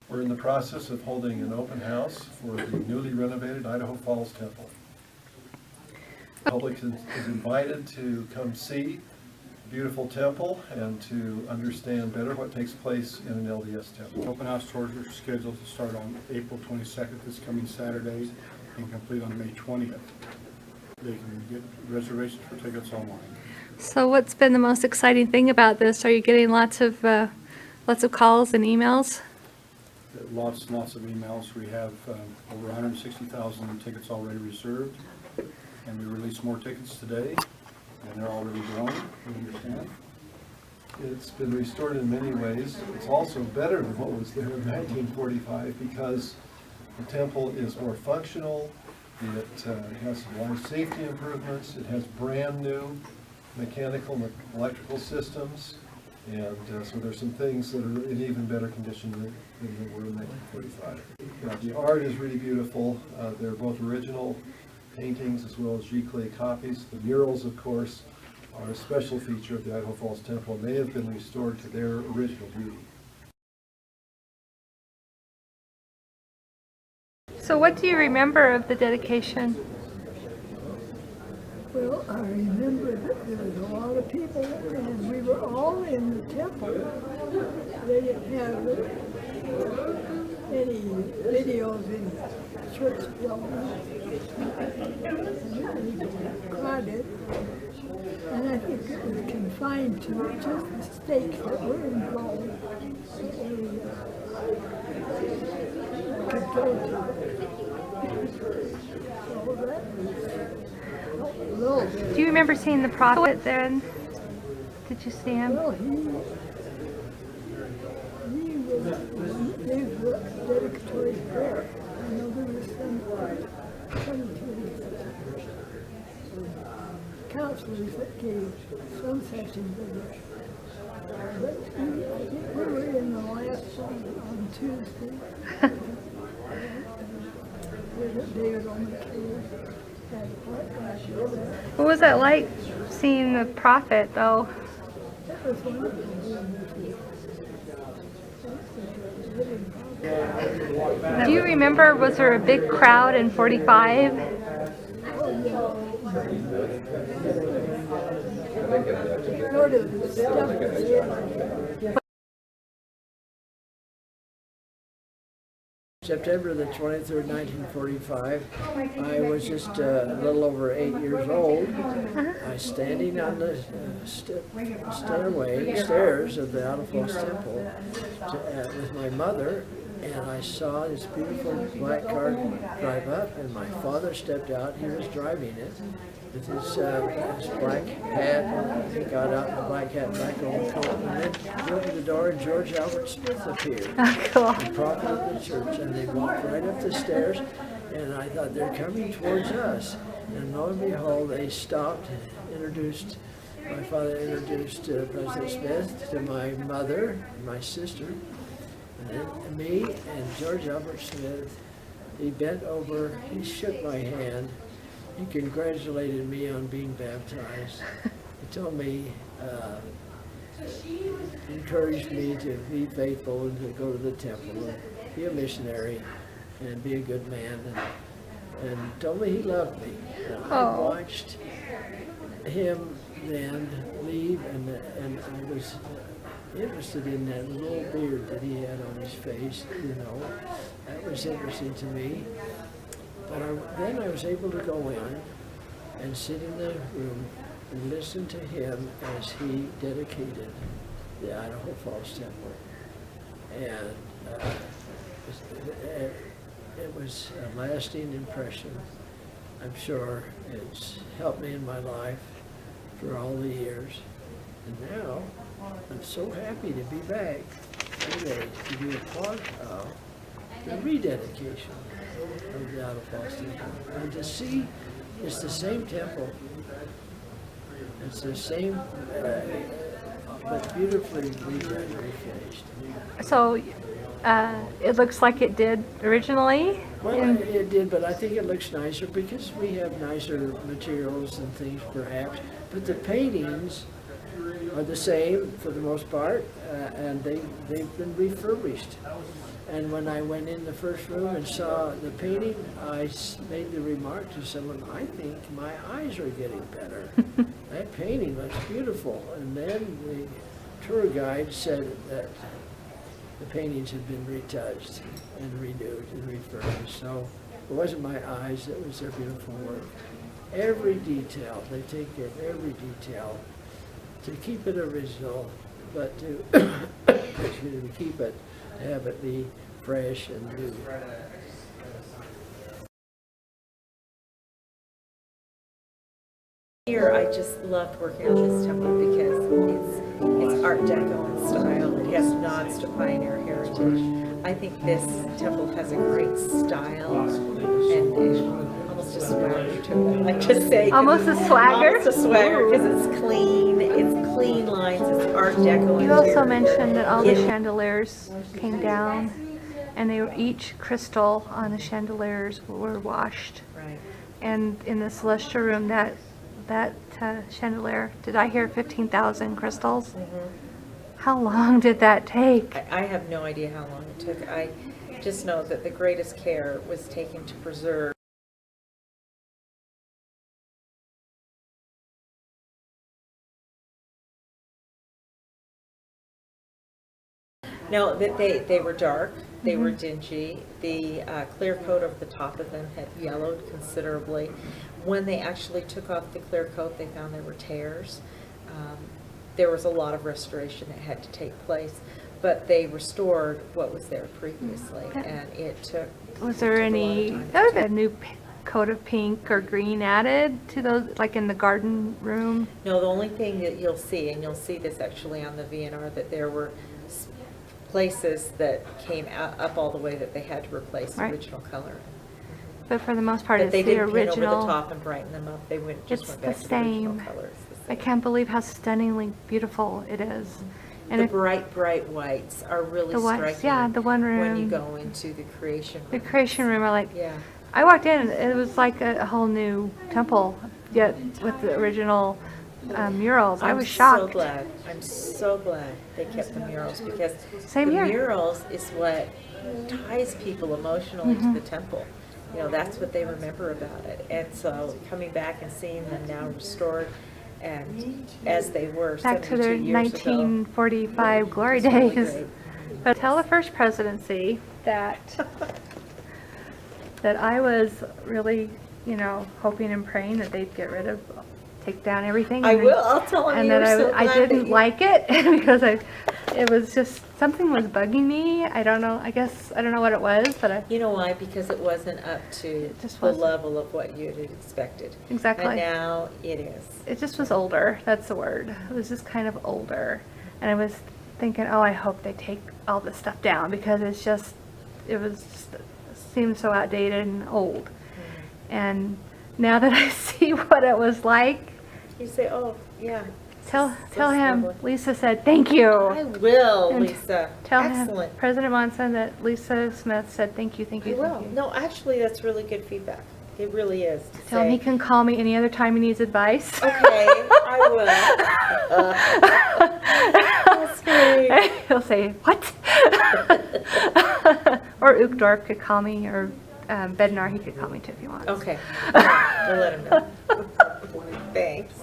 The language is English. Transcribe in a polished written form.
We're in the process of holding an open house for the newly renovated Idaho Falls Temple. The public is invited to come see the beautiful temple and to understand better what takes place in an LDS temple. Open house tours are scheduled to start on April 22nd, this coming Saturday, and complete on May 20th. They can get reservations for tickets online. So what's been the most exciting thing about this? Are you getting lots of calls and emails? Lots and lots of emails. We have over 160,000 tickets already reserved, and we released more tickets today, and they're already going. You understand? It's been restored in many ways. It's also better than what was there in 1945 because the temple is more functional. It has some life safety improvements. It has brand new mechanical and electrical systems. And so there's some things that are in even better condition than they were in 1945. Yeah, the art is really beautiful. They're both original paintings as well as giclée copies. The murals, of course, are a special feature of the Idaho Falls Temple, and they have been restored to their original beauty. So what do you remember of the dedication? Well, I remember that there was a lot of people, and we were all in the temple. They didn't have any videos in the church building. And we crowded, and I think it was confined to just the stakes that were involved. Could go to. So that was a little bit. Do you remember seeing the prophet then? Did you see him? Well, he gave the dedicatory prayer. I know there was some counselors that gave some sessions of it. But I think we were in the last one on Tuesday. With David on the case. What was that like seeing the prophet though? That was wonderful. Do you remember, was there a big crowd in 45? Sort of stuff was September the 23rd, 1945, I was just a little over 8 years old. I was standing on the stairs of the Idaho Falls Temple with my mother, and I saw this beautiful black car drive up, and my father stepped out. He was driving it with his black hat. He got out in the black hat, black overcoat, and then opened the door, and George Albert Smith appeared. Oh, cool. The prophet of the church, and they walked right up the stairs, and I thought they're coming towards us. And lo and behold, they stopped, my father introduced President Smith to my mother, my sister, and then me and George Albert Smith. He bent over, he shook my hand, he congratulated me on being baptized. He told me, encouraged me to be faithful and to go to the temple and be a missionary and be a good man, and told me he loved me. And I watched him then leave, and I was interested in that little beard that he had on his face, That was interesting to me. But then I was able to go in and sit in the room and listen to him as he dedicated the Idaho Falls Temple. And it was a lasting impression. I'm sure it's helped me in my life for all the years. And now I'm so happy to be back today to be a part of the rededication of the Idaho Falls Temple. And to see it's the same temple. It's the same, but beautifully redone and finished. So it looks like it did originally? Well, it did, but I think it looks nicer because we have nicer materials and things perhaps. But the paintings are the same for the most part, and they've been refurbished. And when I went in the first room and saw the painting, I made the remark to someone, I think my eyes are getting better. That painting looks beautiful. And then the tour guide said that the paintings had been retouched and renewed and refurbished. So it wasn't my eyes, it was their beautiful work. Every detail, they take care of every detail to keep it original, but to, excuse me, keep it, to have it be fresh and new. Here, I just loved working on this temple because it's Art Deco in style. It has nods to pioneer heritage. I think this temple has a great style and almost a swagger to it. I like to say. Almost a swagger? Almost a swagger because it's clean lines, it's Art Deco. You also interior. mentioned that all the It- chandeliers came down, and they were, each crystal on the chandeliers were washed. Right. And in the celestial room, that chandelier, did I hear 15,000 crystals? How long did that take? I have no idea how long it took. I just know that the greatest care was taken to preserve No, that they were dark, they were dingy. The clear coat over the top of them had yellowed considerably. When they actually took off the clear coat, they found there were tears. There was a lot of restoration that had to take place, but they restored what was there previously, and it took. Was there any a new coat of pink or green added to those, like in the garden room? No, the only thing that you'll see, and you'll see this actually on the VNR, that there were places that came up all the way that they had to replace the Right. original color. But for the most part, But it's they the didn't paint over the original. top and brighten them up. They just It's went the back to the original same. colors. I can't believe how stunningly beautiful it is. And The if bright whites are really The whites, striking. yeah, the one When you room. go into the creation room. the creation room are like, Yeah. I walked in and it was like a whole new temple, yet with the original murals. I was shocked. I'm so glad they kept the murals because Same the here. murals is what ties people emotionally Mm-hmm. to the temple. You know, that's what they remember about it. And so coming back and seeing them now restored and as they were Back to their 72 years ago. 1945 glory It's really days. great. But tell the first presidency that that I was really, hoping and praying that they'd get rid of, take down everything. I and will. I'll tell them And you that were so I glad that didn't you- like it because it was just, something was bugging me. I don't know, I don't know what it was, but You know why? Because it wasn't up to just the wasn't. level of what you had expected. Exactly. And now it is. it just was older, that's the word. It was just kind of older. And I was thinking, oh, I hope they take all this stuff down because seemed so outdated and old. And now that I see what it was like, You say, oh, yeah. tell So him, lovely. Lisa said, thank you. I will, And Lisa. Tell Excellent. him, President Monson, that Lisa Smith said, thank you, thank I you, will. thank you. No, actually, that's really good feedback. It really is. to Tell him he say, can call me any other time he needs advice. Okay, I will. That's great. He'll say, what? Or Uchtdorf could call me, or Bednar, he could call me too if he wants. Okay, all right, we'll let him know. Thanks.